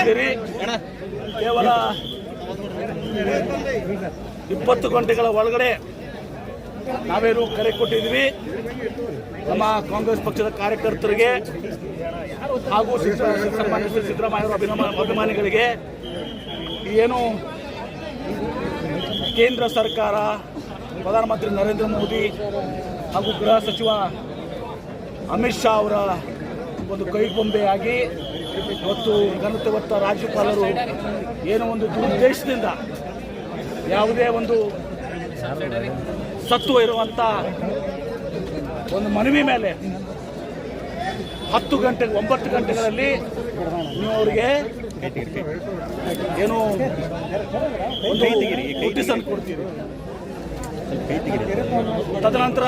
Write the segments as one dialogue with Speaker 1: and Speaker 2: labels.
Speaker 1: ಸೇರಿ ಕೇವಲ 20 ಗಂಟೆಗಳ ಒಳಗಡೆ ನಾವೇನು ಕರೆ ಕೊಟ್ಟಿದ್ವಿ ನಮ್ಮ ಕಾಂಗ್ರೆಸ್ ಪಕ್ಷದ ಕಾರ್ಯಕರ್ತರಿಗೆ ಹಾಗೂ ಸನ್ಮಾನ್ಯ ಸಿದ್ದರಾಮಯ್ಯ ಅವರ ಅಭಿಮಾನಿಗಳಿಗೆ ಏನು ಕೇಂದ್ರ ಸರ್ಕಾರ ಪ್ರಧಾನಮಂತ್ರಿ ನರೇಂದ್ರ ಮೋದಿ ಹಾಗೂ ಗೃಹ ಸಚಿವ ಅಮಿತ್ ಶಾ ಅವರ ಒಂದು ಕೈಗೊಂಬೆಯಾಗಿ ಇವತ್ತು ಘನತೆವತ್ತ ರಾಜ್ಯಪಾಲರು ಏನೋ ಒಂದು ದುರುದ್ದೇಶದಿಂದ ಯಾವುದೇ ಒಂದು ಸತ್ವ ಇರುವಂಥ ಒಂದು ಮನವಿ ಮೇಲೆ 9 ಗಂಟೆಗಳಲ್ಲಿ ನೀವು ಅವರಿಗೆ ಏನು ಒಂದು ನೋಟಿಸನ್ನು ಕೊಡ್ತೀರಿ. ತದನಂತರ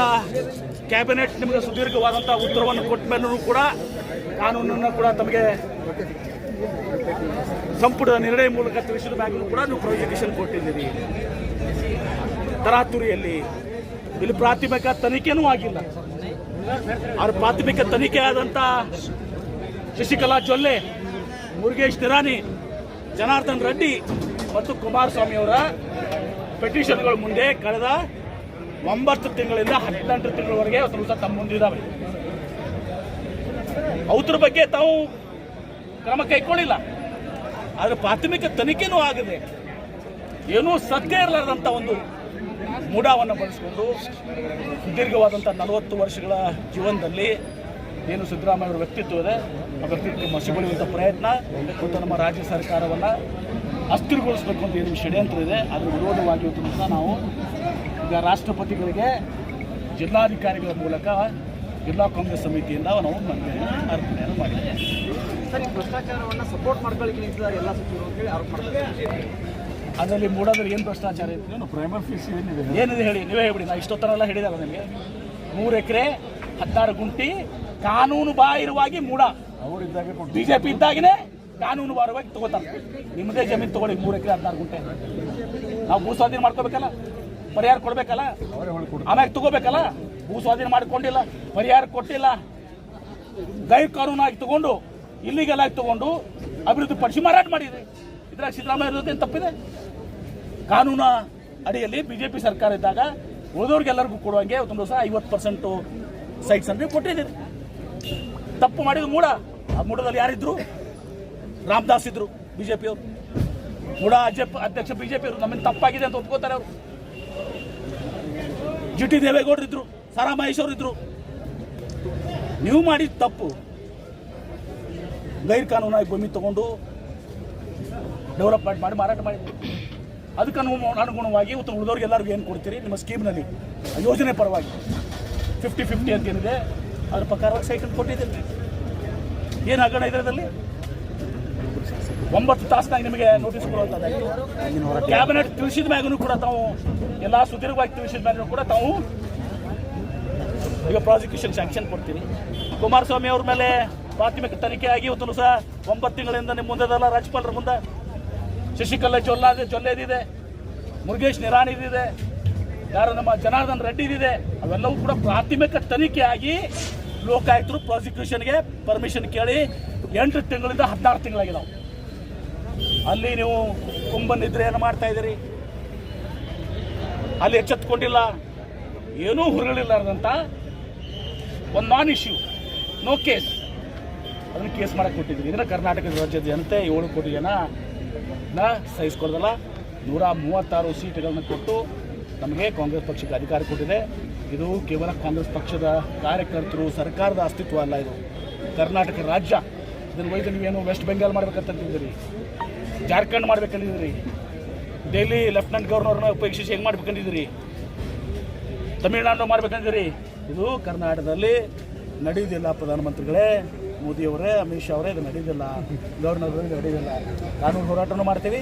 Speaker 1: ಕ್ಯಾಬಿನೆಟ್ ನಿಮಗೆ ಸುದೀರ್ಘವಾದಂಥ ಉತ್ತರವನ್ನು ಕೊಟ್ಟ ಮೇಲೂ ಕೂಡ ಕಾನೂನನ್ನು ಕೂಡ ತಮಗೆ ಸಂಪುಟದ ನಿರ್ಣಯ ಮೂಲಕ ತಿಳಿಸಿದ ಮ್ಯಾಗೂ ಕೂಡ ನೀವು ಪ್ರಾಸಿಕ್ಯೂಷನ್ ಕೊಟ್ಟಿದ್ದೀರಿ. ತರಾತುರಿಯಲ್ಲಿ ಇಲ್ಲಿ ಪ್ರಾಥಮಿಕ ತನಿಖೆನೂ ಆಗಿಲ್ಲ. ಅವ್ರ ಪ್ರಾಥಮಿಕ ತನಿಖೆ ಆದಂಥ ಶಶಿಕಲಾ ಜೊಲ್ಲೆ, ಮುರುಗೇಶ್ ನಿರಾಣಿ, ಜನಾರ್ದನ್ ರೆಡ್ಡಿ ಮತ್ತು ಕುಮಾರಸ್ವಾಮಿ ಅವರ ಪೆಟಿಷನ್ಗಳ ಮುಂದೆ ಕಳೆದ 9 ತಿಂಗಳಿಂದ 18 ತಿಂಗಳವರೆಗೆ ಒಂದು ತಮ್ಮ ಮುಂದಿದ್ದಾವೆ. ಅವರ ಬಗ್ಗೆ ತಾವು ಕ್ರಮ ಕೈಗೊಂಡಿಲ್ಲ. ಆದರೆ ಪ್ರಾಥಮಿಕ ತನಿಖೆನೂ ಆಗಿದೆ. ಏನೂ ಸತ್ಯ ಇರಲಾರ್ದಂಥ ಒಂದು ಮೂಢವನ್ನು ಬಳಸಿಕೊಂಡು ಸುದೀರ್ಘವಾದಂಥ 40 ವರ್ಷಗಳ ಜೀವನದಲ್ಲಿ ಏನು ಸಿದ್ದರಾಮಯ್ಯ ಅವರ ವ್ಯಕ್ತಿತ್ವ ಇದೆ, ಆ ವ್ಯಕ್ತಿತ್ವ ಮಸಿಗೊಳಿಸುವಂಥ ಪ್ರಯತ್ನ ಮತ್ತು ನಮ್ಮ ರಾಜ್ಯ ಸರ್ಕಾರವನ್ನು ಅಸ್ಥಿರಗೊಳಿಸಬೇಕು ಅಂತ ಏನು ಷಡ್ಯಂತ್ರ ಇದೆ ಅದರ ವಿರೋಧವಾಗಿ ಇವತ್ತು ನಾವು ಈಗ ರಾಷ್ಟ್ರಪತಿಗಳಿಗೆ ಜಿಲ್ಲಾಧಿಕಾರಿಗಳ ಮೂಲಕ ಜಿಲ್ಲಾ ಕಾಂಗ್ರೆಸ್ ಸಮಿತಿಯಿಂದ ನಾವು ಅರ್ಪಣೆಯನ್ನು ಮಾಡಿದ್ದೇವೆ.
Speaker 2: ಸರ್, ಭ್ರಷ್ಟಾಚಾರವನ್ನು ಸಪೋರ್ಟ್ ಮಾಡ್ಕೊಳ್ಳಿಕ್ಕೆ ಎಲ್ಲ ಸಚಿವರು ಅಂತೇಳಿ ಆರೋಪ ಮಾಡ್ತಾರೆ.
Speaker 1: ಅದರಲ್ಲಿ ಮೂಡೋದ್ರಲ್ಲಿ ಏನು ಭ್ರಷ್ಟಾಚಾರ ಇತ್ತು?
Speaker 3: ಪ್ರೈಮರಿ ಫೀಸ್
Speaker 1: ಏನಿದೆ ಹೇಳಿ, ನೀವೇ ಹೇಳ್ಬಿಡಿ. ನಾವು ಇಷ್ಟೊತ್ತನೆಲ್ಲ ಹೇಳಿದಾಗ ನನಗೆ 3 ಎಕರೆ 16 ಗುಂಟಿ ಕಾನೂನು ಬಾಹಿರವಾಗಿ ಮೂಡ
Speaker 3: ಅವರಿದ್ದಾಗ
Speaker 1: ಬಿಜೆಪಿ ಇದ್ದಾಗನೇ ಕಾನೂನು ಬಾಹಿರವಾಗಿ ತಗೋತಾರೆ. ನಿಮ್ಮದೇ ಜಮೀನು ತಗೊಳ್ಳಿ 3 ಎಕರೆ 16 ಗುಂಟೆ. ನಾವು ಭೂ ಸ್ವಾಧೀನ ಮಾಡ್ಕೋಬೇಕಲ್ಲ, ಪರಿಹಾರ ಕೊಡಬೇಕಲ್ಲ, ಆಮ್ಯಾಗ ತಗೋಬೇಕಲ್ಲ. ಭೂ ಸ್ವಾಧೀನ ಮಾಡಿಕೊಂಡಿಲ್ಲ, ಪರಿಹಾರ ಕೊಟ್ಟಿಲ್ಲ, ಗೈರ್ ಕಾನೂನಾಗಿ ತಗೊಂಡು ಇಲ್ಲಿಗೆಲ್ಲ ತಗೊಂಡು ಅಭಿವೃದ್ಧಿ ಪಡಿಸಿ ಮಾರಾಟ ಮಾಡಿದ್ರಿ. ಇದ್ರಾಗ ಸಿದ್ದರಾಮಯ್ಯ ಏನು ತಪ್ಪಿದೆ? ಕಾನೂನು ಅಡಿಯಲ್ಲಿ ಬಿಜೆಪಿ ಸರ್ಕಾರ ಇದ್ದಾಗ ಉಳಿದವ್ರಿಗೆಲ್ಲರಿಗೂ ಕೊಡುವಂಗೆ ಒಂದು ದಿವಸ 50% ಸೈಟ್ಸ್ ಅಂದ್ರೆ ಕೊಟ್ಟಿದ್ದೀರಿ. ತಪ್ಪು ಮಾಡಿದ್ರು ಮೂಡ. ಆ ಮೂಡದಲ್ಲಿ ಯಾರಿದ್ರು? ರಾಮದಾಸ್ ಇದ್ರು, ಬಿಜೆಪಿಯವರು. ಮೂಡ ಅಧ್ಯಕ್ಷ ಬಿಜೆಪಿಯವರು. ನಮ್ಮನ್ನು ತಪ್ಪಾಗಿದೆ ಅಂತ ಒಪ್ಕೋತಾರೆ ಅವರು. GT ದೇವೇಗೌಡರು ಇದ್ರು, ಸಾರಾ ಮಹೇಶ್ ಅವರು ಇದ್ರು. ನೀವು ಮಾಡಿದ ತಪ್ಪು ಗೈರ್ ಕಾನೂನಾಗಿ ಭೂಮಿ ತಗೊಂಡು ಡೆವಲಪ್ಮೆಂಟ್ ಮಾಡಿ ಮಾರಾಟ ಮಾಡಿದ್ರಿ. ಅದಕ್ಕೆ ಅನುಗುಣವಾಗಿ ಇವತ್ತು ಉಳಿದವ್ರಿಗೆ ಎಲ್ಲರಿಗೂ ಏನು ಕೊಡ್ತೀರಿ? ನಿಮ್ಮ ಸ್ಕೀಮ್ನಲ್ಲಿ ಯೋಜನೆ ಪರವಾಗಿ 50-50 ಅಂತ ಏನಿದೆ ಅದ್ರ ಪ್ರಕಾರವಾಗಿ ಸೈಕಲ್ ಕೊಟ್ಟಿದ್ದೀರಿ. ಏನು ಹಗರಣ ಇದರಲ್ಲಿ? 9 ತಾಸಿನಾಗ ನಿಮಗೆ ನೋಟಿಸ್ ಕೊಡುವಂಥದ್ದು. ಕ್ಯಾಬಿನೆಟ್ ತಿಳಿಸಿದ ಮ್ಯಾಗೂ ಕೂಡ ತಾವು ಎಲ್ಲ ಸುದೀರ್ಘವಾಗಿ ತಿಳಿಸಿದ ಮ್ಯಾಗೂ ಕೂಡ ತಾವು ಈಗ ಪ್ರಾಸಿಕ್ಯೂಷನ್ ಸ್ಯಾಂಕ್ಷನ್ ಕೊಡ್ತೀರಿ. ಕುಮಾರಸ್ವಾಮಿ ಅವ್ರ ಮೇಲೆ ಪ್ರಾಥಮಿಕ ತನಿಖೆ ಆಗಿ ಇವತ್ತು ಸಹ 9 ತಿಂಗಳಿಂದ ನಿಮ್ಮ ಮುಂದೆದಲ್ಲ ರಾಜ್ಯಪಾಲರ ಮುಂದೆ ಶಶಿಕಲಾ ಜೊಲ್ಲೆದಿದೆ, ಮುರುಗೇಶ್ ನಿರಾಣಿದಿದೆ, ಯಾರು ನಮ್ಮ ಜನಾರ್ದನ್ ರೆಡ್ಡಿದಿದೆ. ಅವೆಲ್ಲವೂ ಕೂಡ ಪ್ರಾಥಮಿಕ ತನಿಖೆ ಆಗಿ ಲೋಕಾಯುಕ್ತರು ಪ್ರಾಸಿಕ್ಯೂಷನ್ಗೆ ಪರ್ಮಿಷನ್ ಕೇಳಿ 8 ತಿಂಗಳಿಂದ 16 ತಿಂಗಳಾಗಿದ್ದಾವೆ. ಅಲ್ಲಿ ನೀವು ಕುಂಭನಿದ್ರೆಯನ್ನು ಮಾಡ್ತಾ ಇದ್ದೀರಿ. ಅಲ್ಲಿ ಎಚ್ಚೆತ್ತುಕೊಂಡಿಲ್ಲ, ಏನೂ ಹುರುಳಿಲ್ಲಾರ್ದಂಥ ಒಂದು ನಾನ್ ಇಶ್ಯೂ, ನೋ ಕೇಸ್, ಅದನ್ನು ಕೇಸ್ ಮಾಡಕ್ಕೆ ಕೊಟ್ಟಿದ್ದೀರಿ. ಇದನ್ನು ಕರ್ನಾಟಕದ ರಾಜ್ಯದ ಜನತೆ 7 ಕೋಟಿ ಜನ ಸಹಿಸ್ಕೊಳ್ದಲ್ಲ 136 ಸೀಟ್ಗಳನ್ನು ಕೊಟ್ಟು ನಮಗೆ ಕಾಂಗ್ರೆಸ್ ಪಕ್ಷಕ್ಕೆ ಅಧಿಕಾರ ಕೊಟ್ಟಿದೆ. ಇದು ಕೇವಲ ಕಾಂಗ್ರೆಸ್ ಪಕ್ಷದ ಕಾರ್ಯಕರ್ತರು, ಸರ್ಕಾರದ ಅಸ್ತಿತ್ವ ಅಲ್ಲ. ಇದು ಕರ್ನಾಟಕ ರಾಜ್ಯ. ಇದನ್ನು ಒಯ್ದು ನೀವೇನು ವೆಸ್ಟ್ ಬೆಂಗಾಲ್ ಮಾಡ್ಬೇಕಂತಿದ್ದೀರಿ, ಜಾರ್ಖಂಡ್ ಮಾಡ್ಬೇಕಂದಿದ್ದೀರಿ, ಡೆಲ್ಲಿ ಲೆಫ್ಟಿನೆಂಟ್ ಗವರ್ನರ್ನ ಉಪೇಕ್ಷಿಸಿ ಹೆಂಗೆ ಮಾಡ್ಬೇಕಂದಿದ್ದೀರಿ, ತಮಿಳುನಾಡು ಮಾಡ್ಬೇಕಂದಿದ್ದೀರಿ. ಇದು ಕರ್ನಾಟಕದಲ್ಲಿ ನಡೆಯುವುದಿಲ್ಲ. ಪ್ರಧಾನಮಂತ್ರಿಗಳೇ, ಮೋದಿಯವರೇ, ಅಮಿತ್ ಶಾ ಅವರೇ, ಇದು ನಡೆಯೋದಿಲ್ಲ. ಗವರ್ನರ್ ನಡೆಯೋದಿಲ್ಲ. ಕಾನೂನು ಹೋರಾಟನೂ ಮಾಡ್ತೀವಿ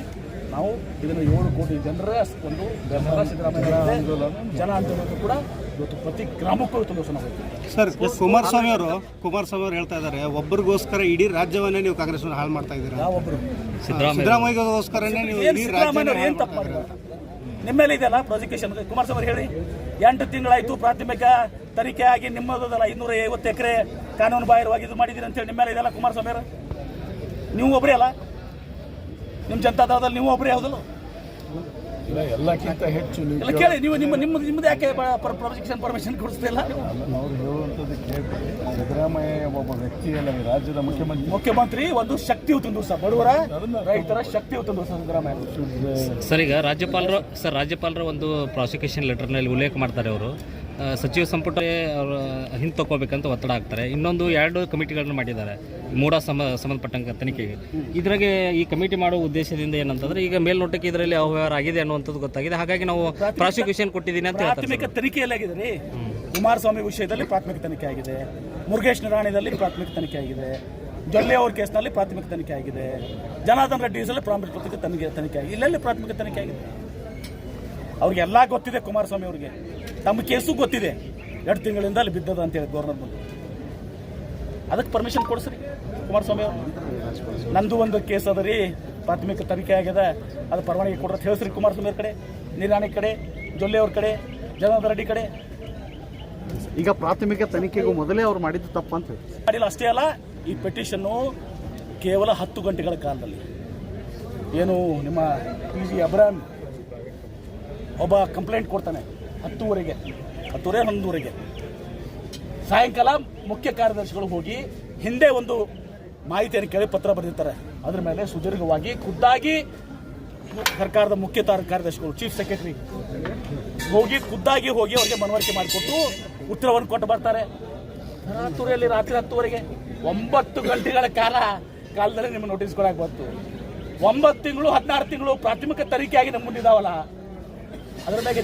Speaker 1: ನಾವು. ಇದನ್ನು 7 ಕೋಟಿ ಜನರ ಒಂದು ಬೆಂಬಲ ಸಿದ್ದರಾಮಯ್ಯ ಜನ ಅಂತ ಕೂಡ ಇವತ್ತು ಪ್ರತಿ ಗ್ರಾಮಕ್ಕೂ ಇವತ್ತು ನಾವು.
Speaker 4: ಸರ್, ಕುಮಾರಸ್ವಾಮಿ ಅವರು ಹೇಳ್ತಾ ಇದ್ದಾರೆ, ಒಬ್ಬರಿಗೋಸ್ಕರ ಇಡೀ ರಾಜ್ಯವನ್ನೇ ನೀವು ಕಾಂಗ್ರೆಸ್ ಹಾಳು ಮಾಡ್ತಾ ಇದ್ದೀರಾ.
Speaker 1: ಯಾವೊಬ್ಬರು?
Speaker 4: ಸಿದ್ದರಾಮಯ್ಯಗೋಸ್ಕರನೇ ನೀವು ಇಡೀ ರಾಜ್ಯ
Speaker 1: ಏನು ತಪ್ಪು ಮಾಡಿದ್ರು? ನಿಮ್ಮ ಮೇಲೆ ಇದೆಯಲ್ಲ ಪ್ರಾಸಿಕ್ಯೂಷನ್. ಕುಮಾರಸ್ವಾಮಿ ಹೇಳಿ, 8 ತಿಂಗಳಾಯಿತು ಪ್ರಾಥಮಿಕ ತನಿಖೆ ಆಗಿ ನಿಮ್ಮದಲ್ಲ 250 ಎಕರೆ ಕಾನೂನು ಬಾಹಿರವಾಗಿ ಇದು ಮಾಡಿದ್ದೀರಿ ಅಂತೇಳಿ ನಿಮ್ಮ ಮೇಲೆ ಇದೆಲ್ಲ ಕುಮಾರಸ್ವಾಮಿ ಅವರು. ನೀವು ಒಬ್ಬರೇ ಅಲ್ಲ, ನಿಮ್ಮ ಜನತಾದಳದಲ್ಲಿ ನೀವು ಒಬ್ಬರೇ ಯಾವುದಲ್ಲ
Speaker 3: ಇಲ್ಲ, ಎಲ್ಲಕ್ಕಿಂತ ಹೆಚ್ಚು
Speaker 1: ಎಲ್ಲ ಕೇಳಿ ನೀವು ನಿಮ್ಮದು ಯಾಕೆ ಪ್ರಾಸಿಕ್ಯೂಷನ್ ಪರ್ಮಿಷನ್ ಕೊಡಿಸ್ತಿಲ್ಲ ನೀವು?
Speaker 3: ಅವ್ರು ಹೇಳುವಂಥದ್ದು ಕೇಳ್ತೀವಿ. ಸಿದ್ದರಾಮಯ್ಯ ಒಬ್ಬ ವ್ಯಕ್ತಿಯಲ್ಲ, ಈ ರಾಜ್ಯದ
Speaker 1: ಮುಖ್ಯಮಂತ್ರಿ ಒಂದು ಶಕ್ತಿಯುತ ದಿವಸ, ಬಡವರ ರೈತರ ಶಕ್ತಿಯುತ ದಿವಸ ಸಿದ್ದರಾಮಯ್ಯ.
Speaker 5: ಸರ್, ಈಗ ರಾಜ್ಯಪಾಲರ ಒಂದು ಪ್ರಾಸಿಕ್ಯೂಷನ್ ಲೆಟರ್ನಲ್ಲಿ ಉಲ್ಲೇಖ ಮಾಡ್ತಾರೆ ಅವರು. ಸಚಿವ ಸಂಪುಟ ಅವರು ಹಿಂದೆ ತಗೋಬೇಕಂತ ಒತ್ತಡ ಹಾಕ್ತಾರೆ. ಇನ್ನೊಂದು 2 ಕಮಿಟಿಗಳನ್ನು ಮಾಡಿದ್ದಾರೆ ಮೂಡ ಸಂಬಂಧಪಟ್ಟಂಗೆ ತನಿಖೆಗೆ. ಇದ್ರಾಗೆ ಈ ಕಮಿಟಿ ಮಾಡುವ ಉದ್ದೇಶದಿಂದ ಏನಂತಂದ್ರೆ, ಈಗ ಮೇಲ್ನೋಟಕ್ಕೆ ಇದರಲ್ಲಿ ಅವ್ಯವಹಾರ ಆಗಿದೆ ಅನ್ನುವಂಥದ್ದು ಗೊತ್ತಾಗಿದೆ, ಹಾಗಾಗಿ ನಾವು ಪ್ರಾಸಿಕ್ಯೂಷನ್ ಕೊಟ್ಟಿದ್ದೀನಿ ಅಂತ ಹೇಳ್ತಾರೆ.
Speaker 1: ಪ್ರಾಥಮಿಕ ತನಿಖೆಯಲ್ಲಿ ಆಗಿದೆ ರೀ. ಕುಮಾರಸ್ವಾಮಿ ವಿಷಯದಲ್ಲಿ ಪ್ರಾಥಮಿಕ ತನಿಖೆ ಆಗಿದೆ, ಮುರುಗೇಶ್ ನಿರಾಣಿದಲ್ಲಿ ಪ್ರಾಥಮಿಕ ತನಿಖೆ ಆಗಿದೆ, ಜೊಲ್ಲೆ ಅವ್ರ ಕೇಸ್ನಲ್ಲಿ ಪ್ರಾಥಮಿಕ ತನಿಖೆ ಆಗಿದೆ, ಜನಾರ್ದನ್ ರೆಡ್ಡಿ ಕೇಸಲ್ಲಿ ಪ್ರಾಥಮಿಕ ತನಿಖೆ ಆಗಿದೆ. ಇಲ್ಲೆಲ್ಲಿ ಪ್ರಾಥಮಿಕ ತನಿಖೆ ಆಗಿದೆ. ಅವ್ರಿಗೆಲ್ಲ ಗೊತ್ತಿದೆ. ಕುಮಾರಸ್ವಾಮಿ ಅವ್ರಿಗೆ ತಮ್ಮ ಕೇಸು ಗೊತ್ತಿದೆ. 2 ತಿಂಗಳಿಂದ ಅಲ್ಲಿ ಬಿದ್ದದ ಅಂತೇಳಿ ಗವರ್ನರ್ ಮುಂದೆ. ಅದಕ್ಕೆ ಪರ್ಮಿಷನ್ ಕೊಡಿಸ್ರಿ ಕುಮಾರಸ್ವಾಮಿ ಅವರು. ನಂದು ಒಂದು ಕೇಸ್ ಅದ ರೀ, ಪ್ರಾಥಮಿಕ ತನಿಖೆ ಆಗಿದೆ, ಅದು ಪರವಾನಗಿ ಕೊಡ್ರೆ ತಿಳಿಸ್ರಿ ಕುಮಾರಸ್ವಾಮಿ ಅವ್ರ ಕಡೆ, ನಿರಾಣಿ ಕಡೆ, ಜೊಲ್ಲೆ ಅವ್ರ ಕಡೆ, ಜನಾರ್ದನ್ ರೆಡ್ಡಿ ಕಡೆ.
Speaker 2: ಈಗ ಪ್ರಾಥಮಿಕ ತನಿಖೆಗೂ ಮೊದಲೇ ಅವ್ರು ಮಾಡಿದ್ದು ತಪ್ಪಂತ
Speaker 1: ಮಾಡಿಲ್ಲ. ಅಷ್ಟೇ ಅಲ್ಲ, ಈ ಪೆಟಿಷನ್ನು ಕೇವಲ 10 ಗಂಟೆಗಳ ಕಾಲದಲ್ಲಿ ಏನು ನಿಮ್ಮ PG ಅಬ್ರಾಮ್ ಒಬ್ಬ ಕಂಪ್ಲೇಂಟ್ ಕೊಡ್ತಾನೆ 10:30 11:00 ಸಾಯಂಕಾಲ ಮುಖ್ಯ ಕಾರ್ಯದರ್ಶಿಗಳು ಹೋಗಿ ಹಿಂದೆ ಒಂದು ಮಾಹಿತಿಯನ್ನು ಕೇಳಿ ಪತ್ರ ಬರೆದಿರ್ತಾರೆ. ಅದ್ರ ಮೇಲೆ ಸುದೀರ್ಘವಾಗಿ ಖುದ್ದಾಗಿ ಸರ್ಕಾರದ ಮುಖ್ಯ ಕಾರ್ಯದರ್ಶಿಗಳು, ಚೀಫ್ ಸೆಕ್ರೆಟರಿ ಖುದ್ದಾಗಿ ಹೋಗಿ ಅವರಿಗೆ ಮನವರಿಕೆ ಮಾಡಿಕೊಟ್ಟು ಉತ್ತರವನ್ನು ಕೊಟ್ಟು ಬರ್ತಾರೆ. ರಾತ್ರಿ 10:00 9 ಗಂಟೆಗಳ ಕಾಲದಲ್ಲಿ ನಿಮ್ಮ ನೋಟಿಸ್ ಕೊಡಕ್ಕೆ ಬಂತು. 9 ತಿಂಗಳು 16 ತಿಂಗಳು ಪ್ರಾಥಮಿಕ ತನಿಖೆ ಆಗಿ ನಮ್ಮ ಮುಂದಿದ್ದಾವಲ್ಲ, ಅದರ ಬಗ್ಗೆ